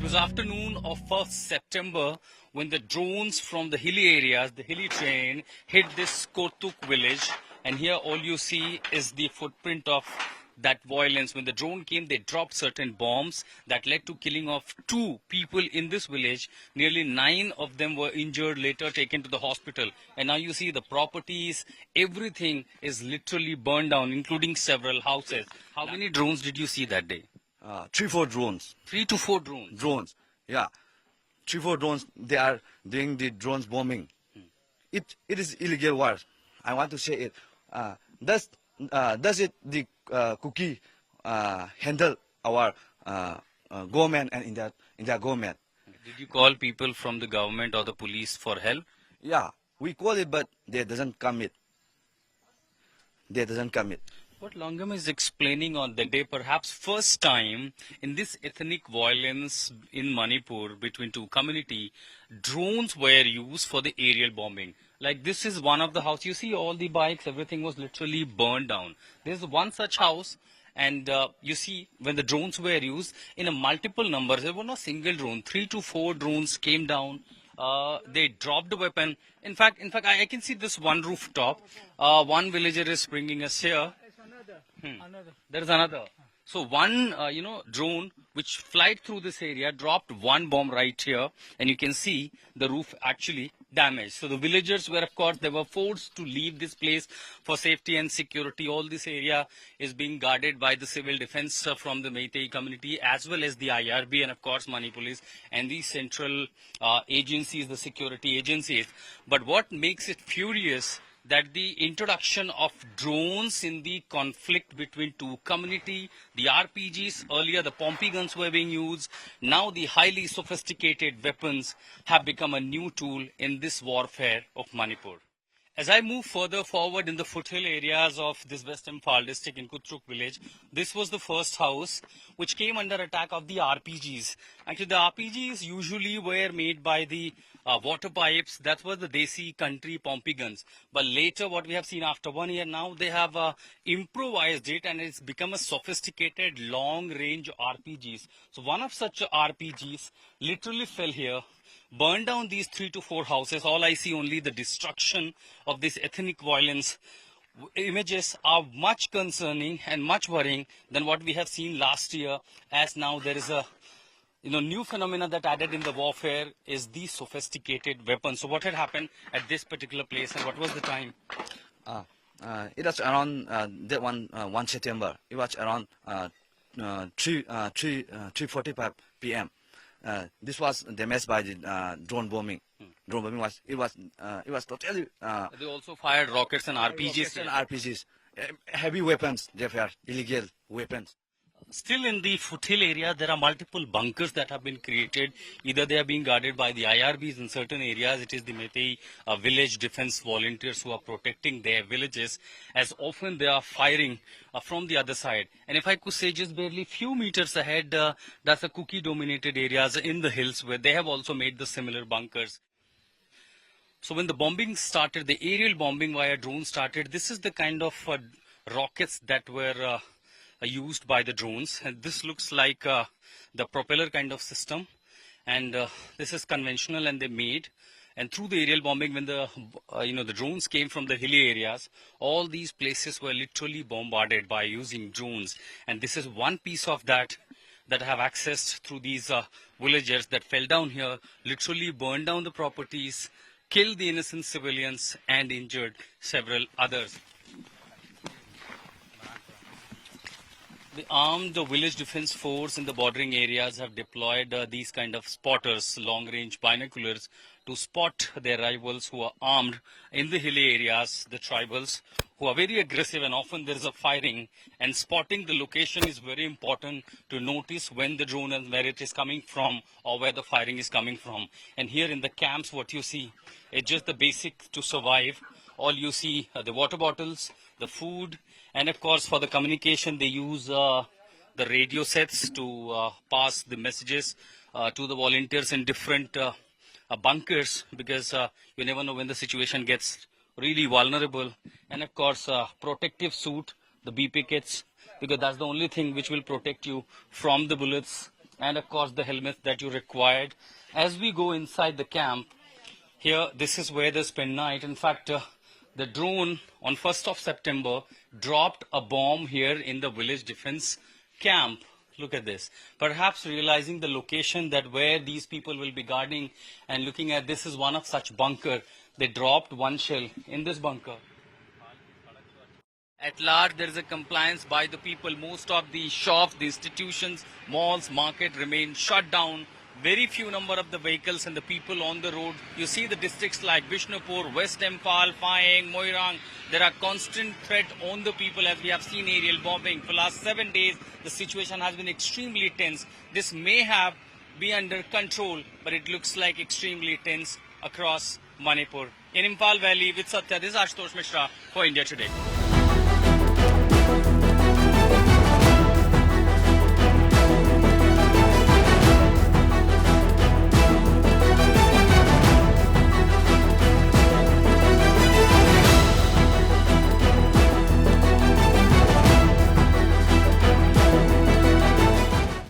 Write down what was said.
was afternoon of 1st September when the drones from the hilly areas, the hilly terrain, hit this Kotuk village. And here all you see is the footprint of that violence. When the drone came, they dropped certain bombs that led to killing of 2 people in this village. Nearly 9 of them were injured, later taken to the hospital. And now you see the properties, everything is literally burned down, including several houses. How many drones did you see that day? 3-4 drones. 3 to 4 drones. Drones, yeah. 3-4 drones, they are doing the drones bombing. It is illegal war. I want to say it. Does it the cookie handle our government and in their government? Did you call people from the government or the police for help? Yeah, we call it, but they doesn't come it. They doesn't come it. What Longam is explaining on the day, perhaps first time in this ethnic violence in Manipur between 2 communities, drones were used for the aerial bombing. Like this is one of the house. You see all the bikes, everything was literally burned down. There's one such house. And you see, when the drones were used in a multiple numbers, there were no single drone. 3 to 4 drones came down. They dropped the weapon. In fact, I can see this one rooftop. One villager is bringing us here. There is another. So one, drone which flied through this area dropped one bomb right here, and you can see the roof actually damaged. So the villagers were, of course, they were forced to leave this place for safety and security. All this area is being guarded by the civil defense from the Meitei community, as well as the IRB and, of course, Mani Police and the central agencies, the security agencies. But what makes it furious that the introduction of drones in the conflict between 2 communities, the RPGs, earlier the Pompey guns were being used, now the highly sophisticated weapons have become a new tool in this warfare of Manipur. As I move further forward in the foothill areas of this West Imphal district in Kutruk village, this was the first house which came under attack of the RPGs. Actually, the RPGs usually were made by the water pipes. That was the Desi country Pompey guns. But later, what we have seen after 1 year now, they have improvised it and it's become a sophisticated long-range RPGs. So one of such RPGs literally fell here, burned down these 3 to 4 houses. All I see only the destruction of this ethnic violence. Images are much concerning and much worrying than what we have seen last year, as now there is a new phenomena that added in the warfare is the sophisticated weapons. So what had happened at this particular place and what was the time? It was around 1 September. It was around 3:45 p.m. This was damaged by the drone bombing. Drone bombing was totally. They also fired rockets and RPGs. RPGs, heavy weapons. They were illegal weapons. Still in the foothill area, there are multiple bunkers that have been created. Either they are being guarded by the IRBs in certain areas. It is the Meitei village defense volunteers who are protecting their villages, as often they are firing from the other side. And if I could say just barely few meters ahead, that's the Kuki-dominated areas in the hills where they have also made the similar bunkers. So when the bombing started, the aerial bombing via drone started, this is the kind of rockets that were used by the drones, and this looks like the propeller kind of system, and this is conventional and they made. And through the aerial bombing, when the the drones came from the hilly areas, all these places were literally bombarded by using drones. And this is one piece of that I have accessed through these villagers that fell down here, literally burned down the properties, killed the innocent civilians and injured several others. The armed village defense force in the bordering areas have deployed these kind of spotters, long-range binoculars, to spot their rivals who are armed in the hilly areas, the tribals, who are very aggressive, and often there is a firing. And spotting the location is very important to notice when the drone and where it is coming from or where the firing is coming from. And here in the camps, what you see is just the basic to survive. All you see are the water bottles, the food, and of course for the communication they use the radio sets to pass the messages to the volunteers in different bunkers, because you never know when the situation gets really vulnerable. And of course protective suit, the BP kits, because that's the only thing which will protect you from the bullets and of course the helmets that you required. As we go inside the camp, here, this is where they spend night. In fact, the drone on 1st of September dropped a bomb here in the village defense camp. Look at this. Perhaps realizing the location that where these people will be guarding and looking at this is one of such bunker. They dropped one shell in this bunker. At large, there is a compliance by the people. Most of the shops, the institutions, malls, market remain shut down. Very few number of the vehicles and the people on the road. You see the districts like Bishnupur, West Imphal, Phaeng, Moirang. There are constant threat on the people as we have seen aerial bombing. For last 7 days, the situation has been extremely tense. This may have be under control, but it looks like extremely tense across Manipur. In Imphal Valley with Satya, this is Ashutosh Mishra for India Today.